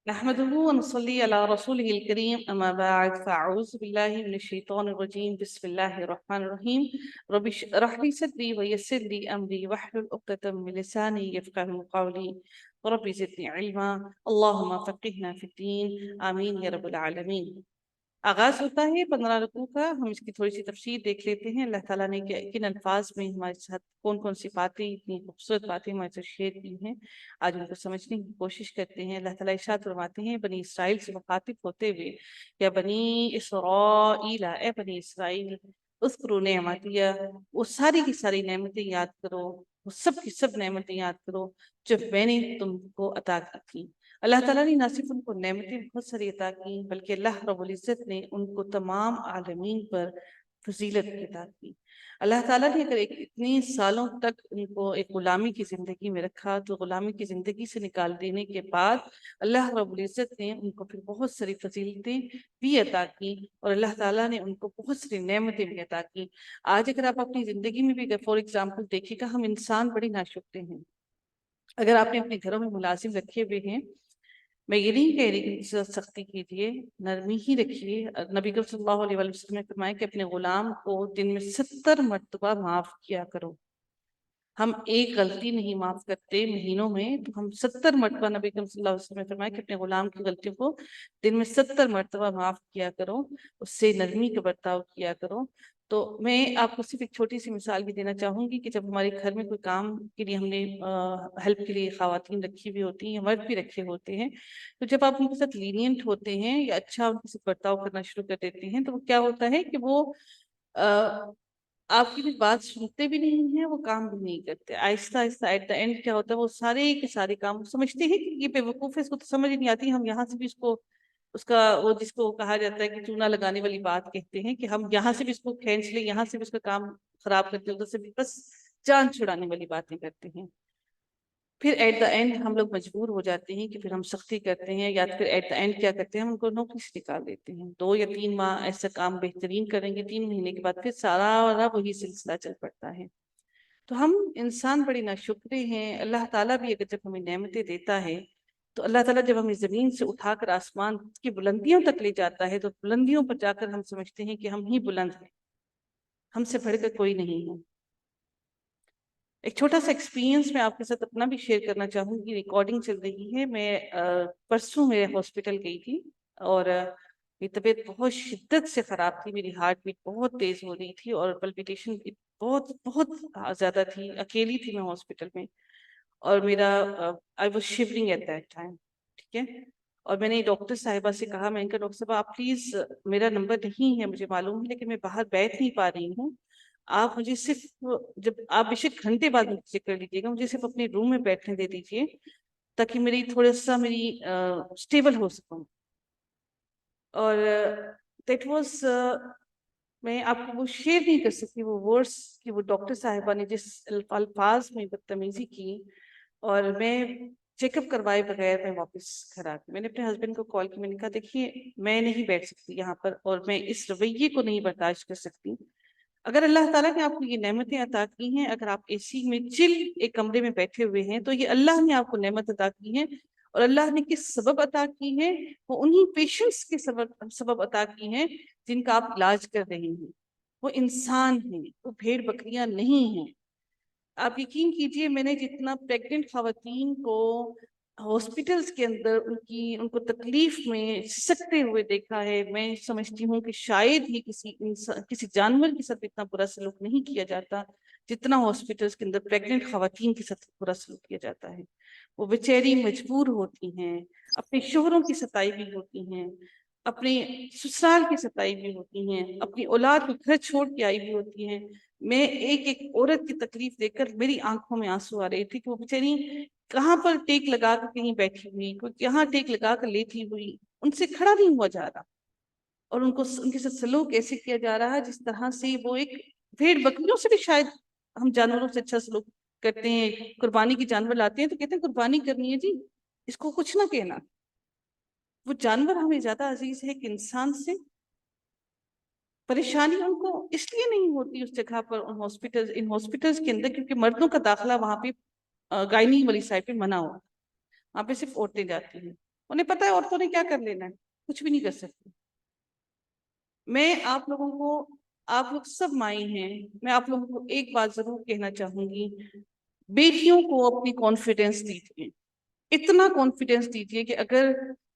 نحمده ونصلي على رسوله الكريم أما بعد فأعوذ بالله من الشيطان الرجيم بسم الله الرحمن الرحيم رب اشرح لي صدري ويسر لي أمري واحلل عقدة من لساني يفقهوا قولي رب زدني علما اللهم فقهنا في الدين آمين يا رب العالمين۔ آغاز ہوتا ہے 15 رکوع کا۔ ہم اس کی تھوڑی سی تفسیر دیکھ لیتے ہیں۔ اللہ تعالیٰ نے کن الفاظ میں ہمارے ساتھ کون کون سی باتیں، اتنی خوبصورت باتیں ہمارے ساتھ شیئر کی ہیں، آج ان کو سمجھنے کی کوشش کرتے ہیں۔ اللہ تعالیٰ ارشاد فرماتے ہیں بنی اسرائیل سے مخاطب ہوتے ہوئے، یا بنی اسرائیل، اے بنی اسرائیل، اذکروا نعمتیہ، وہ ساری کی ساری نعمتیں یاد کرو، وہ سب کی سب نعمتیں یاد کرو جو میں نے تم کو عطا کی تھی۔ اللہ تعالیٰ نے نہ صرف ان کو نعمتیں بہت ساری عطا کی، بلکہ اللہ رب العزت نے ان کو تمام عالمین پر فضیلت عطا کی۔ اللہ تعالیٰ نے اگر اتنے سالوں تک ان کو ایک غلامی کی زندگی میں رکھا، تو غلامی کی زندگی سے نکال دینے کے بعد اللہ رب العزت نے ان کو پھر بہت ساری فضیلتیں بھی عطا کی، اور اللہ تعالیٰ نے ان کو بہت ساری نعمتیں بھی عطا کی۔ آج اگر آپ اپنی زندگی میں بھی فور ایگزامپل دیکھیے گا، ہم انسان بڑی ناشکرے ہیں۔ اگر آپ نے اپنے گھروں میں ملازم رکھے ہوئے ہیں، میں یہ نہیں کہہ رہی کہ ان سے سختی کیجیے، نرمی ہی رکھیے۔ نبی کریم صلی اللہ علیہ وسلم نے فرمایا کہ اپنے غلام کو دن میں 70 مرتبہ معاف کیا کرو۔ ہم ایک غلطی نہیں معاف کرتے مہینوں میں، تو ہم 70 مرتبہ نبی کریم صلی اللہ علیہ وسلم نے فرمایا کہ اپنے غلام کی غلطیوں کو دن میں 70 مرتبہ معاف کیا کرو، اس سے نرمی کا برتاؤ کیا کرو۔ تو میں آپ کو صرف ایک چھوٹی سی مثال بھی دینا چاہوں گی کہ جب ہمارے گھر میں کوئی کام کے لیے ہم نے ہیلپ کے لیے خواتین رکھی ہوئی ہوتی ہیں یا مرد بھی رکھے ہوتے ہیں، تو جب آپ ان کے ساتھ لینینٹ ہوتے ہیں یا اچھا ان کے ساتھ برتاؤ کرنا شروع کر دیتے ہیں، تو وہ کیا ہوتا ہے کہ وہ آپ کی بھی بات سنتے بھی نہیں ہیں، وہ کام بھی نہیں کرتے۔ آہستہ آہستہ ایٹ دا اینڈ کیا ہوتا ہے، وہ سارے کے سارے کام سمجھتے ہیں کہ یہ بے وقوف ہے، اس کو تو سمجھ نہیں آتی، ہم یہاں سے بھی اس کو اس کا وہ جس کو کہا جاتا ہے کہ چونا لگانے والی بات کہتے ہیں، کہ ہم یہاں سے بھی اس کو کھینچ لیں، یہاں سے بھی اس کا کام خراب کرتے ہیں، ادھر سے بھی بس جان چھڑانے والی باتیں کرتے ہیں۔ پھر ایٹ دا اینڈ ہم لوگ مجبور ہو جاتے ہیں کہ پھر ہم سختی کرتے ہیں، یا پھر ایٹ دا اینڈ کیا کرتے ہیں، ہم ان کو نوکری سے نکال دیتے ہیں۔ 2 یا 3 ماہ ایسا کام بہترین کریں گے، 3 مہینے کے بعد پھر سارا وہی سلسلہ چل پڑتا ہے۔ تو ہم انسان بڑی ناشکرے ہیں۔ اللہ تعالیٰ بھی اگر جب ہمیں نعمتیں دیتا ہے، تو اللہ تعالیٰ جب ہمیں زمین سے اٹھا کر آسمان کی بلندیوں تک لے جاتا ہے، تو بلندیوں پر جا کر ہم سمجھتے ہیں کہ ہم ہی بلند ہیں، ہم سے بڑھ کر کوئی نہیں ہے۔ ایک چھوٹا سا ایکسپیرینس میں آپ کے ساتھ اپنا بھی شیئر کرنا چاہوں گی۔ ریکارڈنگ چل رہی ہے۔ میں پرسوں میرے ہاسپٹل گئی تھی، اور میری طبیعت بہت شدت سے خراب تھی، میری ہارٹ بیٹ بہت تیز ہو رہی تھی، اور پلپیٹیشن بھی بہت بہت زیادہ تھی۔ اکیلی تھی میں ہاسپٹل میں، اور میرا I was shivering at that time, ٹھیک ہے۔ اور میں نے ڈاکٹر صاحبہ سے کہا، میں نے کہا ڈاکٹر صاحبہ آپ پلیز، میرا نمبر نہیں ہے مجھے معلوم ہے، لیکن میں باہر بیٹھ نہیں پا رہی ہوں، آپ مجھے صرف، جب آپ بیشک گھنٹے بعد مجھے کر لیجیے گا، مجھے صرف اپنے روم میں بیٹھنے دے دیجیے تاکہ میری تھوڑا سا اسٹیبل ہو سکوں۔ اور دیٹ واز، میں آپ کو وہ شیئر نہیں کر سکتی وہ ورڈس کہ وہ ڈاکٹر صاحبہ نے جس الفاظ میں بدتمیزی کی، اور میں چیک اپ کروائے بغیر میں واپس گھر آ گئی۔ میں نے اپنے ہسبینڈ کو کال کی، میں نے کہا دیکھیے میں نہیں بیٹھ سکتی یہاں پر، اور میں اس رویے کو نہیں برداشت کر سکتی۔ اگر اللہ تعالیٰ نے آپ کو یہ نعمتیں عطا کی ہیں، اگر آپ اے سی میں چل ایک کمرے میں بیٹھے ہوئے ہیں، تو یہ اللہ نے آپ کو نعمت عطا کی ہے، اور اللہ نے کس سبب عطا کی ہے، وہ انہی پیشنٹس کے سبب عطا کی ہیں جن کا آپ علاج کر رہے ہیں۔ وہ انسان ہیں، وہ بھیڑ بکریاں نہیں ہیں۔ آپ یقین کیجئے، میں نے جتنا پریگننٹ خواتین کو ہاسپٹلس کے اندر ان کو تکلیف میں سکتے ہوئے دیکھا ہے، میں سمجھتی ہوں کہ شاید ہی کسی جانور کے ساتھ اتنا برا سلوک نہیں کیا جاتا جتنا ہاسپٹلس کے اندر پریگننٹ خواتین کے ساتھ برا سلوک کیا جاتا ہے۔ وہ بیچاری مجبور ہوتی ہیں، اپنے شوہروں کی ستائی بھی ہوتی ہیں، اپنے سسرال کی ستائی بھی ہوتی ہیں، اپنی اولاد کو گھر چھوڑ کے آئی بھی ہوتی ہیں۔ میں ایک ایک عورت کی تکلیف دیکھ کر میری آنکھوں میں آنسو آ رہے تھے کہ وہ بیچاری کہاں پر ٹیک لگا کر کہیں بیٹھی ہوئی، کوئی یہاں ٹیک لگا کر لیٹی ہوئی، ان سے کھڑا نہیں ہوا جا رہا، اور ان کے ساتھ سلوک ایسے کیا جا رہا ہے جس طرح سے وہ ایک بھیڑ بکریوں سے بھی شاید ہم جانوروں سے اچھا سلوک کرتے ہیں۔ قربانی کے جانور لاتے ہیں تو کہتے ہیں قربانی کرنی ہے جی، اس کو کچھ نہ کہنا۔ وہ جانور ہمیں زیادہ عزیز ہے کہ انسان سے۔ پریشانی ان کو اس لیے نہیں ہوتی اس جگہ پر، ان ہاسپٹلز کے اندر، کیونکہ مردوں کا داخلہ وہاں پہ گائنی والی سائڈ پہ منع ہو، وہاں پہ صرف عورتیں جاتی ہیں۔ انہیں پتہ ہے عورتوں نے کیا کر لینا ہے، کچھ بھی نہیں کر سکتی. میں آپ لوگوں کو، آپ لوگ سب مائیں ہیں، میں آپ لوگوں کو ایک بات ضرور کہنا چاہوں گی، بیٹیوں کو اپنی کانفیڈینس دیجیے، اتنا کانفیڈینس دیجیے کہ اگر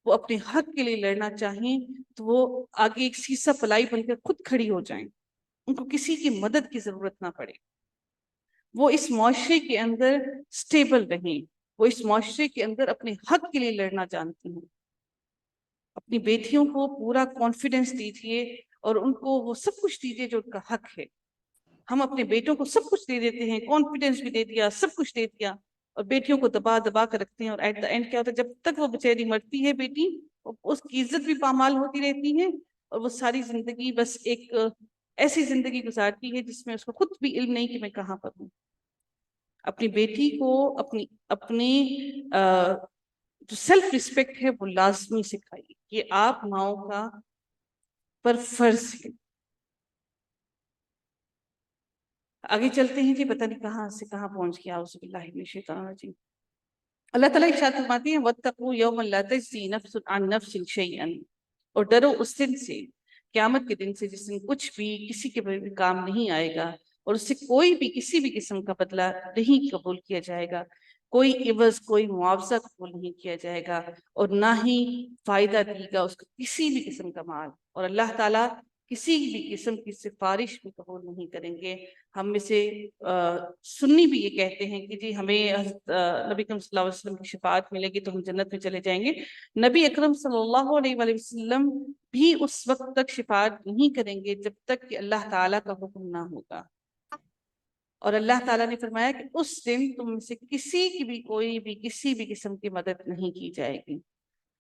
وہ اپنے حق کے لیے لڑنا چاہیں تو وہ آگے ایک سیسا پلائی بن کر خود کھڑی ہو جائیں، ان کو کسی کی مدد کی ضرورت نہ پڑے. وہ اس معاشرے کے اندر سٹیبل رہیں، وہ اس معاشرے کے اندر اپنے حق کے لیے لڑنا جانتی ہیں. اپنی بیٹیوں کو پورا کانفیڈینس دیجیے اور ان کو وہ سب کچھ دیجیے جو ان کا حق ہے. ہم اپنے بیٹوں کو سب کچھ دے دیتے ہیں، کانفیڈینس بھی دے دیا، سب کچھ دے دیا، اور بیٹیوں کو دبا دبا کر رکھتے ہیں، اور ایٹ دا اینڈ کیا ہوتا ہے، جب تک وہ بیچاری مرتی ہے بیٹی، اس کی عزت بھی پامال ہوتی رہتی ہے، اور وہ ساری زندگی بس ایک ایسی زندگی گزارتی ہے جس میں اس کو خود بھی علم نہیں کہ میں کہاں پر ہوں. اپنی بیٹی کو اپنی جو سیلف رسپیکٹ ہے وہ لازمی سکھائیے، یہ آپ ماؤں کا پر فرض ہے. آگے چلتے ہیں جی، پتہ نہیں کہاں سے کہاں پہنچ گیا، اعوذ باللہ من الشیطان الرجیم. اللہ تعالیٰ ارشاد فرماتی ہیں وَاتَّقُوا يَوْمًا لَا تَجْزِي نَفْسٌ عَن نَفْسٍ شَيْئًا، اور ڈرو اس دن سے، قیامت کے دن سے، جس دن کچھ بھی کسی کے بھی کام نہیں آئے گا، اور اس سے کوئی بھی کسی بھی قسم کا بدلہ نہیں قبول کیا جائے گا، کوئی عوض، کوئی معاوضہ قبول نہیں کیا جائے گا، اور نہ ہی فائدہ دے گا اس کو کسی بھی قسم کا مال. اور اللہ تعالیٰ کسی بھی قسم کی سفارش بھی قبول نہیں کریں گے. ہم میں سے سنی بھی یہ کہتے ہیں کہ جی ہمیں نبی اکرم صلی اللہ علیہ وسلم کی شفاعت ملے گی تو ہم جنت میں چلے جائیں گے. نبی اکرم صلی اللہ علیہ وآلہ وسلم بھی اس وقت تک شفاعت نہیں کریں گے جب تک کہ اللہ تعالیٰ کا حکم نہ ہوگا. اور اللہ تعالیٰ نے فرمایا کہ اس دن تم میں سے کسی کی بھی کوئی بھی کسی بھی قسم کی مدد نہیں کی جائے گی.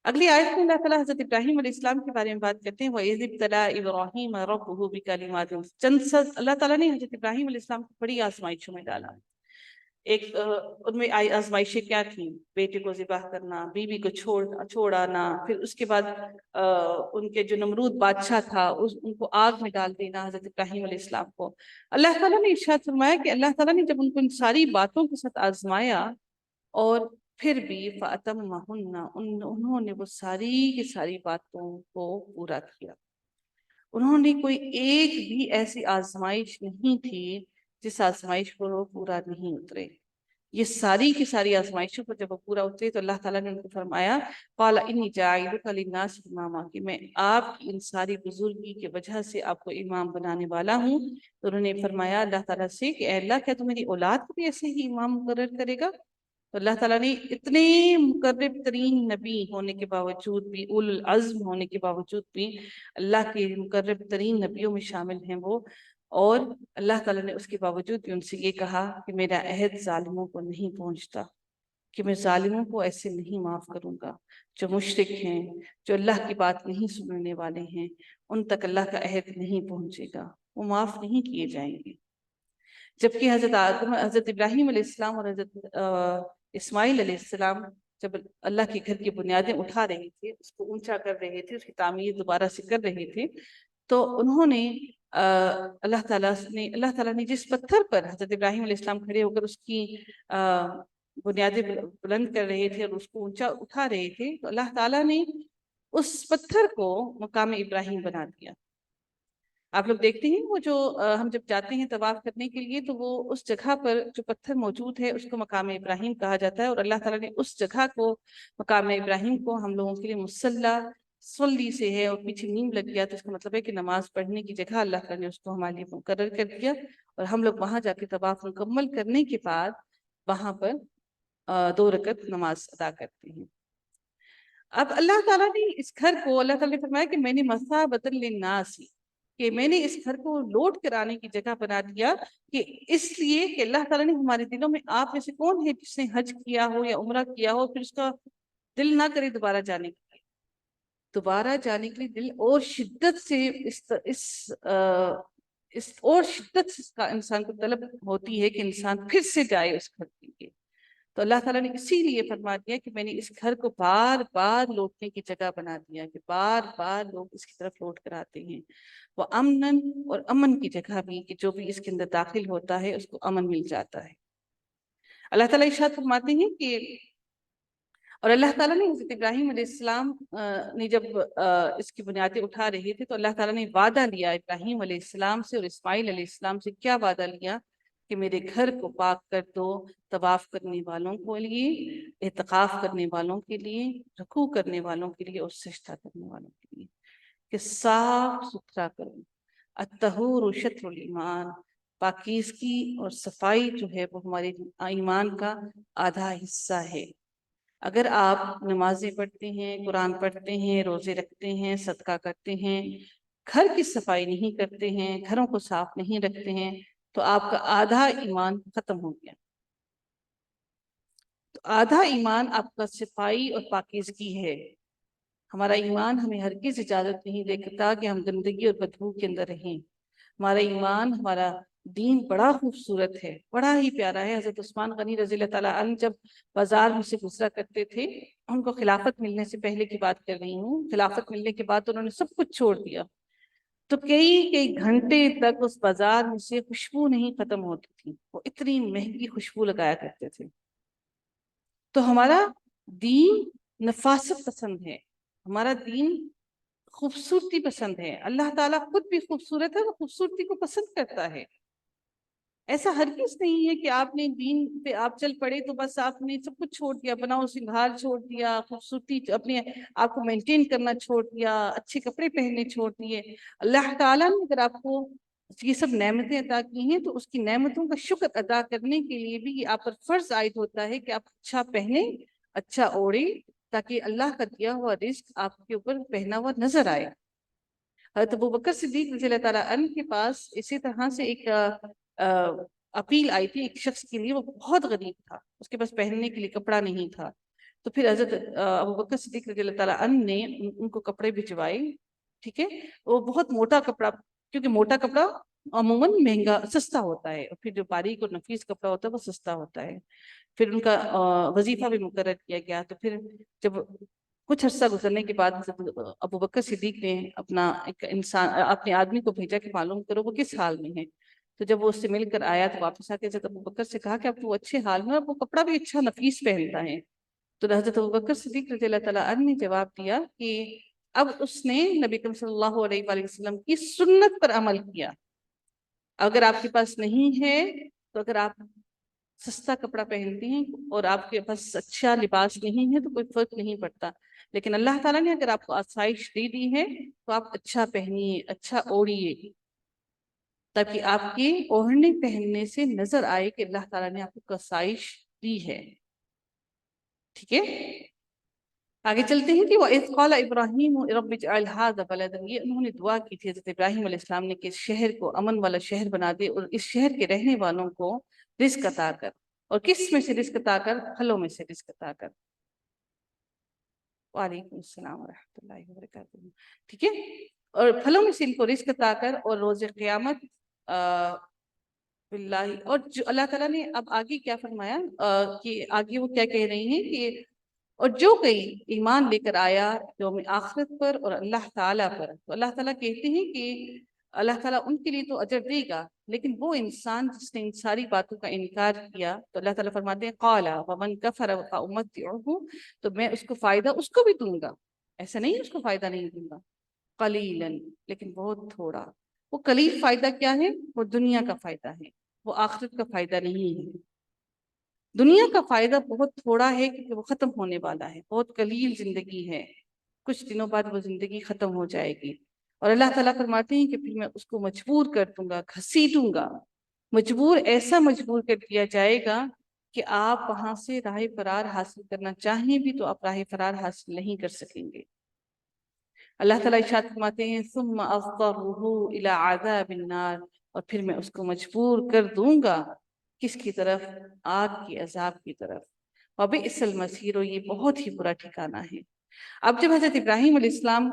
اگلی آیت میں اللہ تعالیٰ حضرت ابراہیم علیہ السلام کے بارے میں بات کرتے ہیں وَإِذِ ابْتَلَىٰ إِبْرَاهِيمَ رَبُّهُ بِكَلِمَاتٍ. اللہ تعالیٰ نے حضرت ابراہیم علیہ السلام کو بڑی آزمائشوں میں ڈالا. ایک ان میں آزمائشیں کیا تھیں؟ بیٹے کو ذبح کرنا، بیوی کو چھوڑ آنا، پھر اس کے بعد ان کے جو نمرود بادشاہ تھا ان کو آگ میں ڈال دینا حضرت ابراہیم علیہ السلام کو. اللہ تعالیٰ نے ارشاد فرمایا کہ اللہ تعالیٰ نے جب ان کو ان ساری باتوں کے ساتھ آزمایا اور پھر بھی فَأَتَمَّهُنَّ، انہوں نے وہ ساری کی ساری باتوں کو پورا کیا. انہوں نے کوئی ایک بھی ایسی آزمائش نہیں تھی جس آزمائش پر وہ پورا نہیں اترے. یہ ساری کی ساری آزمائشوں پر جب وہ پورا اترے تو اللہ تعالیٰ نے ان کو فرمایا قَالَ إِنِّي جَاعِلُكَ لِلنَّاسِ إِمَامًا، کہ میں آپ کی ان ساری بزرگی کی وجہ سے آپ کو امام بنانے والا ہوں. تو انہوں نے فرمایا اللہ تعالیٰ سے کہ اے اللہ کیا تو میری اولاد کو بھی ایسے ہی امام مقرر کرے گا؟ تو اللہ تعالیٰ نے اتنے مقرب ترین نبی ہونے کے باوجود بھی، اول العزم ہونے کے باوجود بھی، اللہ کے مقرب ترین نبیوں میں شامل ہیں وہ، اور اللہ تعالیٰ نے اس کے باوجود بھی ان سے یہ کہا کہ میرا عہد ظالموں کو نہیں پہنچتا، کہ میں ظالموں کو ایسے نہیں معاف کروں گا. جو مشرک ہیں، جو اللہ کی بات نہیں سننے والے ہیں، ان تک اللہ کا عہد نہیں پہنچے گا، وہ معاف نہیں کیے جائیں گے. جبکہ حضرت ابراہیم علیہ السلام اور حضرت اسماعیل علیہ السلام جب اللہ کے گھر کی بنیادیں اٹھا رہے تھے، اس کو اونچا کر رہے تھے، اس کی تعمیر دوبارہ سے کر رہے تھے، تو انہوں نے اللہ تعالیٰ نے جس پتھر پر حضرت ابراہیم علیہ السلام کھڑے ہو کر اس کی بنیادیں بلند کر رہے تھے اور اس کو اونچا اٹھا رہے تھے، تو اللہ تعالیٰ نے اس پتھر کو مقام ابراہیم بنا دیا. آپ لوگ دیکھتے ہیں وہ جو ہم جب جاتے ہیں طواف کرنے کے لیے تو وہ اس جگہ پر جو پتھر موجود ہے اس کو مقام ابراہیم کہا جاتا ہے، اور اللہ تعالیٰ نے اس جگہ کو مقام ابراہیم کو ہم لوگوں کے لیے مصلی صلی سے ہے، اور پیچھے نیم لگ گیا تو اس کا مطلب ہے کہ نماز پڑھنے کی جگہ اللہ تعالیٰ نے اس کو ہمارے لیے مقرر کر دیا، اور ہم لوگ وہاں جا کے طواف مکمل کرنے کے بعد وہاں پر 2 رکعت نماز ادا کرتے ہیں. اب اللہ تعالیٰ نے اس گھر کو، اللہ تعالیٰ نے فرمایا کہ میں نے مثابۃ للناس، کہ میں نے اس گھر کو لوٹ کرانے کی جگہ بنا دیا، کہ اس لیے کہ اللہ تعالیٰ نے ہمارے دلوں میں، آپ میں سے کون ہے جس نے حج کیا ہو یا عمرہ کیا ہو پھر اس کا دل نہ کرے دوبارہ جانے کے لیے، دوبارہ جانے کے لیے دل اور شدت سے اور شدت سے اس کا انسان کو طلب ہوتی ہے کہ انسان پھر سے جائے اس گھر کے لیے. تو اللہ تعالیٰ نے اسی لیے فرما دیا کہ میں نے اس گھر کو بار بار لوٹنے کی جگہ بنا دیا، کہ بار بار لوگ اس کی طرف لوٹ کر آتے ہیں. وہ امن، اور امن کی جگہ بھی، کہ جو بھی اس کے اندر داخل ہوتا ہے اس کو امن مل جاتا ہے. اللہ تعالیٰ ارشاد فرماتے ہیں کہ اور اللہ تعالیٰ نے حضرت ابراہیم علیہ السلام نے جب اس کی بنیادیں اٹھا رہے تھے تو اللہ تعالیٰ نے وعدہ لیا ابراہیم علیہ السلام سے اور اسماعیل علیہ السلام سے. کیا وعدہ لیا؟ کہ میرے گھر کو پاک کر دو طواف کرنے والوں کے لیے، اعتکاف کرنے والوں کے لیے، رکوع کرنے والوں کے لیے اور سجدہ کرنے والوں کے لیے، کہ صاف ستھرا کرو. الطہور شطر الایمان، پاکیزگی اور صفائی جو ہے وہ ہمارے ایمان کا آدھا حصہ ہے. اگر آپ نمازیں پڑھتے ہیں، قرآن پڑھتے ہیں، روزے رکھتے ہیں، صدقہ کرتے ہیں، گھر کی صفائی نہیں کرتے ہیں، گھروں کو صاف نہیں رکھتے ہیں، تو آپ کا آدھا ایمان ختم ہو گیا. تو آدھا ایمان آپ کا صفائی اور پاکیزگی ہے. ہمارا ایمان ہمیں ہرگز اجازت نہیں دیتا کہ ہم گندگی اور بدبو کے اندر رہیں. ہمارا ایمان، ہمارا دین بڑا خوبصورت ہے، بڑا ہی پیارا ہے. حضرت عثمان غنی رضی اللہ تعالیٰ عنہ جب بازار میں سے گزرا کرتے تھے، ان کو خلافت ملنے سے پہلے کی بات کر رہی ہوں، خلافت ملنے کے بعد انہوں نے سب کچھ چھوڑ دیا، تو کئی گھنٹے تک اس بازار میں سے خوشبو نہیں ختم ہوتی تھی. وہ اتنی مہنگی خوشبو لگایا کرتے تھے. تو ہمارا دین نفاست پسند ہے، ہمارا دین خوبصورتی پسند ہے. اللہ تعالیٰ خود بھی خوبصورت ہے، وہ خوبصورتی کو پسند کرتا ہے. ایسا ہرگز نہیں ہے کہ آپ نے دین پہ آپ چل پڑے تو بس آپ نے سب کچھ چھوڑ دیا، بناؤ سنگھار چھوڑ دیا، خوبصورتی اپنے آپ کو مینٹین کرنا چھوڑ دیا، اچھے کپڑے پہننے چھوڑ دیے. اللہ تعالیٰ نے اگر آپ کو یہ سب نعمتیں عطا کی ہیں تو اس کی نعمتوں کا شکر ادا کرنے کے لیے بھی یہ آپ پر فرض عائد ہوتا ہے کہ آپ اچھا پہنیں، اچھا اوڑھیں، تاکہ اللہ کا دیا ہوا رزق آپ کے اوپر پہنا ہوا نظر آئے. حضرت ابوبکر صدیق رضی اللہ تعالیٰ عنہ کے پاس اسی طرح سے ایک اپیل آئی تھی ایک شخص کے لیے. وہ بہت غریب تھا، اس کے پاس پہننے کے لیے کپڑا نہیں تھا. تو پھر حضرت ابوبکر صدیق رضی اللہ تعالیٰ عنہ نے ان کو کپڑے بھجوائے. ٹھیک ہے، وہ بہت موٹا کپڑا، کیونکہ موٹا کپڑا عموماً مہنگا سستا ہوتا ہے، اور پھر جو باریک اور نفیس کپڑا ہوتا ہے وہ سستا ہوتا ہے. پھر ان کا وظیفہ بھی مقرر کیا گیا. تو پھر جب کچھ عرصہ گزرنے کے بعد ابوبکر صدیق نے اپنے آدمی کو بھیجا کہ معلوم کرو وہ کس حال میں ہے. تو جب وہ اس سے مل کر آیا تو واپس آ کے حضرت ابوبکر سے کہا کہ اب وہ اچھے حال میں، اب وہ کپڑا بھی اچھا نفیس پہنتا ہے. تو حضرت ابوبکر صدیق رضی اللہ تعالیٰ عنہ نے جواب دیا کہ اب اس نے نبی کریم صلی اللہ علیہ وآلہ وسلم کی سنت پر عمل کیا. اگر آپ کے پاس نہیں ہے تو اگر آپ سستا کپڑا پہنتی ہیں اور آپ کے پاس اچھا لباس نہیں ہے تو کوئی فرق نہیں پڑتا، لیکن اللہ تعالیٰ نے اگر آپ کو آسائش دی ہے تو آپ اچھا پہنیے، اچھا اوڑھیے، تاکہ آپ کے اوڑھنے پہننے سے نظر آئے کہ اللہ تعالیٰ نے آپ کو آسائش دی ہے. ٹھیک ہے، آگے چلتے ہیں کہ وَإِذْ قَالَ إِبْرَاهِيمُ رَبِّ اجْعَلْ هَٰذَا بَلَدًا، یہ انہوں نے دعا کی تھی حضرت ابراہیم علیہ السلام نے کہ اس شہر کو امن والا شہر بنا دے اور اس شہر کے رہنے والوں کو رزق عطا کر. اور کس میں سے رزق عطا کر؟ پھلوں میں سے رزق عطا کر. وعلیکم السلام ورحمۃ اللہ وبرکاتہ. ٹھیک ہے، اور پھلوں میں سے ان کو رزق عطا کر اور روز قیامت باللہ. اور جو اللہ تعالیٰ نے اب آگے کیا فرمایا کہ آگے وہ کیا کہہ رہی ہیں کہ اور جو کوئی ایمان لے کر آیا یوم آخرت پر اور اللہ تعالیٰ پر، تو اللہ تعالیٰ کہتے ہیں کہ اللہ تعالیٰ ان کے لیے تو اجر دے گا، لیکن وہ انسان جس نے ان ساری باتوں کا انکار کیا تو اللہ تعالیٰ فرماتے ہیں قَالَ وَمَنْ كَفَرَ فَأُمَتِّعُهُ، تو میں اس کو فائدہ اس کو بھی دوں گا. ایسا نہیں اس کو فائدہ نہیں دوں گا، قلیلاً، لیکن بہت تھوڑا. وہ قلیل فائدہ کیا ہے؟ وہ دنیا کا فائدہ ہے، وہ آخرت کا فائدہ نہیں ہے. دنیا کا فائدہ بہت تھوڑا ہے کیونکہ وہ ختم ہونے والا ہے، بہت قلیل زندگی ہے، کچھ دنوں بعد وہ زندگی ختم ہو جائے گی. اور اللہ تعالیٰ فرماتے ہیں کہ پھر میں اس کو مجبور کر دوں گا، گھسیٹوں گا. مجبور، ایسا مجبور کر دیا جائے گا کہ آپ وہاں سے راہ فرار حاصل کرنا چاہیں بھی تو آپ راہ فرار حاصل نہیں کر سکیں گے. اللہ تعالیٰ ارشاد فرماتے ہیں ثم اضطرہ الی عذاب النار، اور پھر میں اس کو مجبور کر دوں گا کس کی طرف؟ آگ کی عذاب کی طرف. وبئس المصیر، یہ بہت ہی برا ٹھکانہ ہے. اب جب حضرت ابراہیم علیہ السلام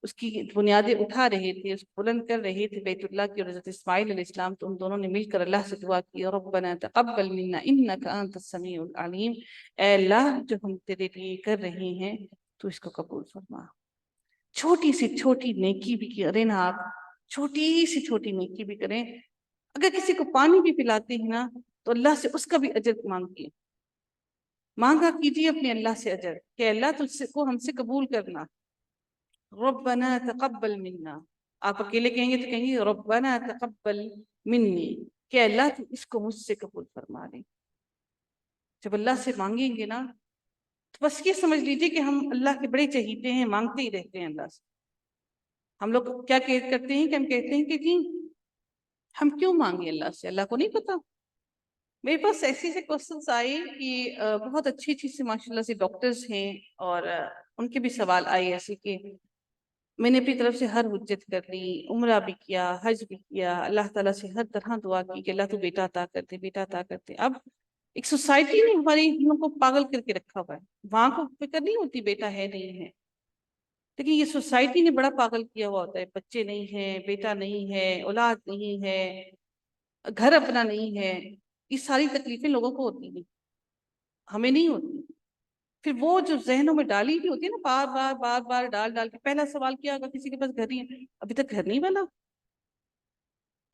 اس کی بنیادیں اٹھا رہے تھے، اس کو بلند کر رہے تھے بیت اللہ کی، اور حضرت اسماعیل علیہ السلام، تو ان دونوں نے مل کر اللہ سے دعا کی ربنا تقبل منا انک انت السمیع العلیم، اے اللہ جو ہم تیرے لیے کر رہے ہیں تو اس کو قبول فرما. چھوٹی سی چھوٹی نیکی بھی کریں نا آپ، چھوٹی سی چھوٹی نیکی بھی کریں. اگر کسی کو پانی بھی پلاتے ہیں نا تو اللہ سے اس کا بھی اجر مانگیے. مانگا کیجیے اپنے اللہ سے اجر کہ اللہ تجھ سے کو ہم سے قبول کرنا. ربنا تقبل منا، آپ اکیلے کہیں گے تو کہیں گے ربنا تقبل منی، کہ اللہ تو اس کو مجھ سے قبول فرما لے. جب اللہ سے مانگیں گے نا تو بس یہ سمجھ لیجیے کہ ہم اللہ کے بڑے چہیتے ہیں، مانگتے ہی رہتے ہیں اللہ سے. ہم لوگ کیا کرتے ہیں کہ ہم کہتے ہیں کہ جی ہم کیوں مانگے اللہ سے، اللہ کو نہیں پتا. میرے پاس ایسے کوشچنس آئے کہ بہت اچھی اچھی سے ماشاء اللہ سے ڈاکٹرز ہیں، اور ان کے بھی سوال آئے ایسے کہ میں نے اپنی طرف سے ہر حجت کر لی، عمرہ بھی کیا، حج بھی کیا، اللہ تعالیٰ سے ہر طرح دعا کی کہ اللہ تو بیٹا عطا کرتے، بیٹا عطا کرتے. اب ایک سوسائٹی نے ہماری ہم لوگ کو پاگل کر کے رکھا ہوا ہے. وہاں کو فکر نہیں ہوتی بیٹا ہے نہیں ہے، لیکن یہ سوسائٹی نے بڑا پاگل کیا ہوا ہوتا ہے. بچے نہیں ہیں، بیٹا نہیں ہے، اولاد نہیں ہے، گھر اپنا نہیں ہے. یہ ساری تکلیفیں لوگوں کو ہوتی ہیں، ہمیں نہیں ہوتی. پھر وہ جو ذہنوں میں ڈالی بھی ہوتی ہے نا، بار بار بار بار ڈال ڈال کے، پہلا سوال کیا ہوگا کسی کے پاس گھر نہیں ہے، ابھی تک گھر نہیں بنا.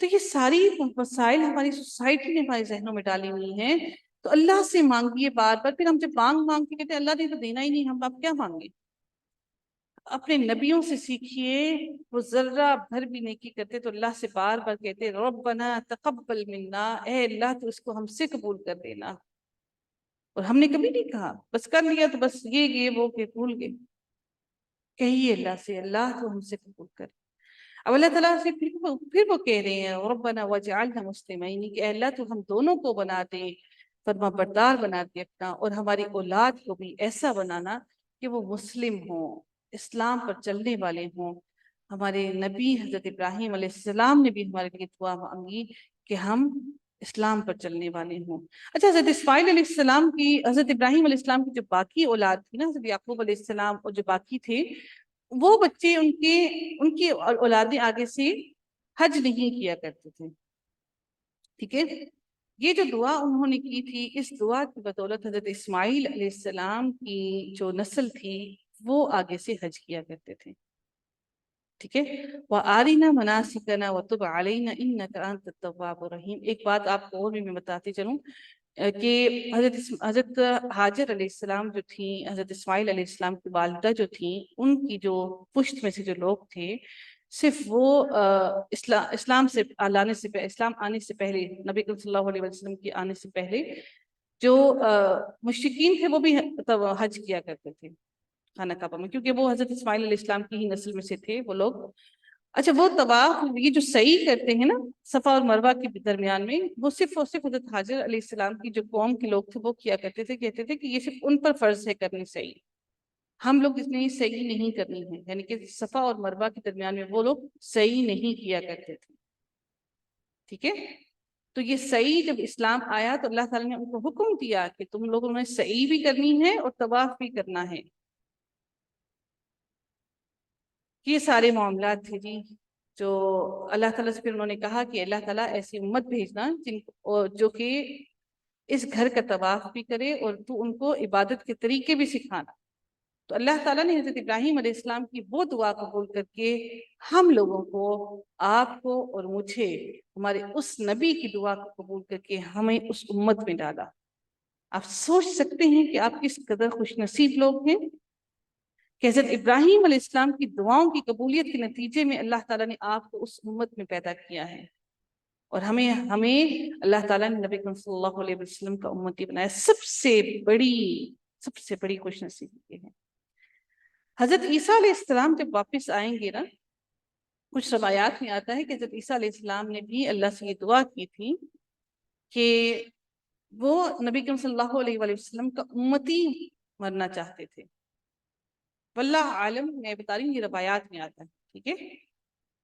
تو یہ ساری مسائل ہماری سوسائٹی نے ہمارے ذہنوں میں ڈالی ہوئی ہیں. تو اللہ سے مانگیے بار بار. پھر ہم جب مانگ کے کہتے ہیں اللہ نے تو دینا ہی نہیں، ہم آپ کیا مانگے؟ اپنے نبیوں سے سیکھیے، وہ ذرہ بھر بھی نیکی کرتے تو اللہ سے بار بار کہتے ربنا تقبل منا، اے اللہ تو اس کو ہم سے قبول کر دینا. اور ہم نے کبھی نہیں کہا بس کر لیا تو بس یہ وہ کہ بھول گئے. کہیے اللہ سے اللہ تو ہم سے قبول کر. اب اللہ تعالیٰ سے پھر وہ کہہ رہے ہیں ربنا وجعلنا مسلمین، کہ اے اللہ تو ہم دونوں کو بنا دے، فرما بردار بنا دے اپنا، اور ہماری اولاد کو بھی ایسا بنانا کہ وہ مسلم ہوں، اسلام پر چلنے والے ہوں. ہمارے نبی حضرت ابراہیم علیہ السلام نے بھی ہمارے لیے دعا مانگی کہ ہم اسلام پر چلنے والے ہوں. اچھا، حضرت اسماعیل علیہ السلام کی، حضرت ابراہیم علیہ السلام کی جو باقی اولاد تھی نا، حضرت یعقوب علیہ السلام اور جو باقی تھے، وہ بچے ان کی اولادیں آگے سے حج نہیں کیا کرتے تھے. ٹھیک ہے، یہ جو دعا انہوں نے کی تھی، اس دعا کی بدولت حضرت اسماعیل علیہ السلام کی جو نسل تھی وہ آگے سے حج کیا کرتے تھے. ٹھیک ہے، وَآرِنَا مَنَاسِكَنَا وَتُبْ عَلَيْنَا إِنَّكَ أَنْتَ التَّوَّابُ الرَّحِيمُ. ایک بات آپ کو اور بھی میں بتاتی چلوں کہ حضرت ہاجر علیہ السلام جو تھیں، حضرت اسماعیل علیہ السلام کی والدہ جو تھیں، ان کی جو پشت میں سے جو لوگ تھے، صرف وہ اسلام آنے سے پہلے، نبی صلی اللہ علیہ وسلم کے آنے سے پہلے جو مشرکین تھے وہ بھی حج کیا کرتے تھے خانہ کعبہ میں، کیونکہ وہ حضرت اسماعیل علیہ السلام کی ہی نسل میں سے تھے وہ لوگ. اچھا، وہ طواف یہ جو سعی کرتے ہیں نا صفا اور مروہ کے درمیان میں، وہ صرف اور صرف حضرت حاجر علیہ السلام کی جو قوم کے لوگ تھے وہ کیا کرتے تھے. کہتے تھے کہ یہ صرف ان پر فرض ہے کرنی سعی، ہم لوگ اتنی سعی نہیں کرنی ہے. یعنی کہ صفا اور مروہ کے درمیان میں وہ لوگ سعی نہیں کیا کرتے تھے. ٹھیک ہے، تو یہ سعی جب اسلام آیا تو اللہ تعالیٰ نے ان کو حکم دیا کہ تم لوگوں نے سعی بھی کرنی ہے اور طواف بھی کرنا ہے. یہ سارے معاملات تھے جی جو اللہ تعالیٰ سے پھر انہوں نے کہا کہ اللہ تعالیٰ ایسی امت بھیجنا جو کہ اس گھر کا طواف بھی کرے اور تو ان کو عبادت کے طریقے بھی سکھانا. تو اللہ تعالیٰ نے حضرت ابراہیم علیہ السلام کی وہ دعا قبول کر کے ہم لوگوں کو، آپ کو اور مجھے، ہمارے اس نبی کی دعا کو قبول کر کے ہمیں اس امت میں ڈالا. آپ سوچ سکتے ہیں کہ آپ کس قدر خوش نصیب لوگ ہیں کہ حضرت ابراہیم علیہ السلام کی دعاؤں کی قبولیت کے نتیجے میں اللہ تعالیٰ نے آپ کو اس امت میں پیدا کیا ہے، اور ہمیں اللہ تعالیٰ نے نبی صلی اللہ علیہ وسلم کا امتی بنایا. سب سے بڑی خوش نصیبی ہے. حضرت عیسیٰ علیہ السلام جب واپس آئیں گے نا، کچھ روایات میں آتا ہے کہ حضرت عیسیٰ علیہ السلام نے بھی اللہ سے یہ دعا کی تھی کہ وہ نبی صلی اللہ علیہ وسلم کا امتی مرنا چاہتے تھے. واللہ عالم، میں بتا رہی ہوں یہ روایات میں آتا ہے. ٹھیک ہے،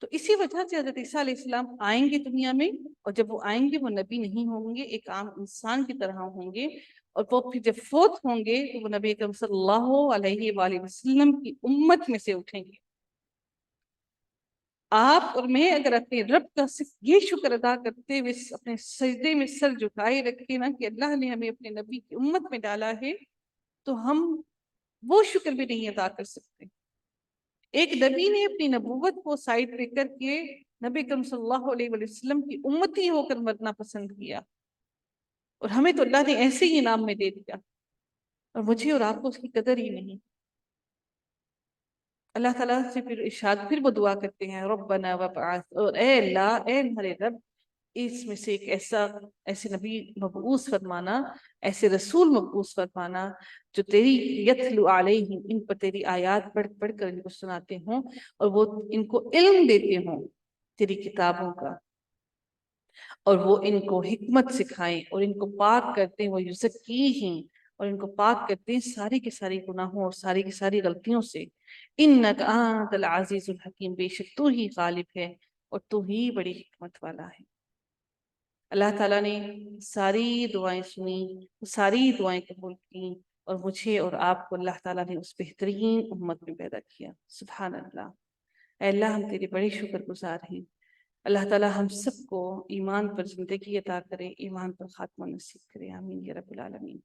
تو اسی وجہ سے حضرت عیسیٰ علیہ السلام آئیں گے دنیا میں، اور جب وہ آئیں گے وہ نبی نہیں ہوں گے، ایک عام انسان کی طرح ہوں گے، اور وہ پھر جب فوت ہوں گے تو وہ نبی اکرم صلی اللہ علیہ وآلہ وسلم کی امت میں سے اٹھیں گے. آپ اور میں اگر اپنے رب کا صرف یہ شکر ادا کرتے ہوئے اپنے سجدے میں سر جھکائے رکھے نا کہ اللہ نے ہمیں اپنے نبی کی امت میں ڈالا ہے، تو ہم وہ شکر بھی نہیں ادا کر سکتے. ایک نبی نے اپنی نبوت کو سائڈ پہ کر کے نبی اکرم صلی اللہ علیہ وسلم کی امتی ہو کر مرنا پسند کیا، اور ہمیں تو اللہ نے ایسے ہی انعام میں دے دیا. اور مجھے اور آپ کو اس کی قدر ہی نہیں۔ اللہ تعالیٰ سے پھر ارشاد، پھر وہ دعا کرتے ہیں ربنا وابعث، اور اے اللہ، اے ہمارے رب، اس میں سے ایک ایسے نبی مبعوث فرمانا، ایسے رسول مبعوث فرمانا جو تیری یتلو علیہم، ان پر تیری آیات پڑھ پڑھ کر ان کو سناتے ہوں اور وہ ان کو علم دیتے ہوں تیری کتابوں کا، اور وہ ان کو حکمت سکھائیں اور ان کو پاک کرتے ہیں، وہ یزکیہم، اور ان کو پاک کرتے ہیں ساری کی ساری گناہوں اور ساری کی ساری غلطیوں سے۔ انک انت العزیز الحکیم، بے شک تو ہی غالب ہے اور تو ہی بڑی حکمت والا ہے۔ اللہ تعالیٰ نے ساری دعائیں سنی، ساری دعائیں قبول کی، اور مجھے اور آپ کو اللہ تعالیٰ نے اس بہترین امت میں پیدا کیا۔ سبحان اللہ۔ اے اللہ، ہم تیرے بڑے شکر گزار ہیں۔ اللہ تعالیٰ ہم سب کو ایمان پر زندگی عطا کرے، ایمان پر خاتمہ نصیب کرے، آمین یا رب العالمین۔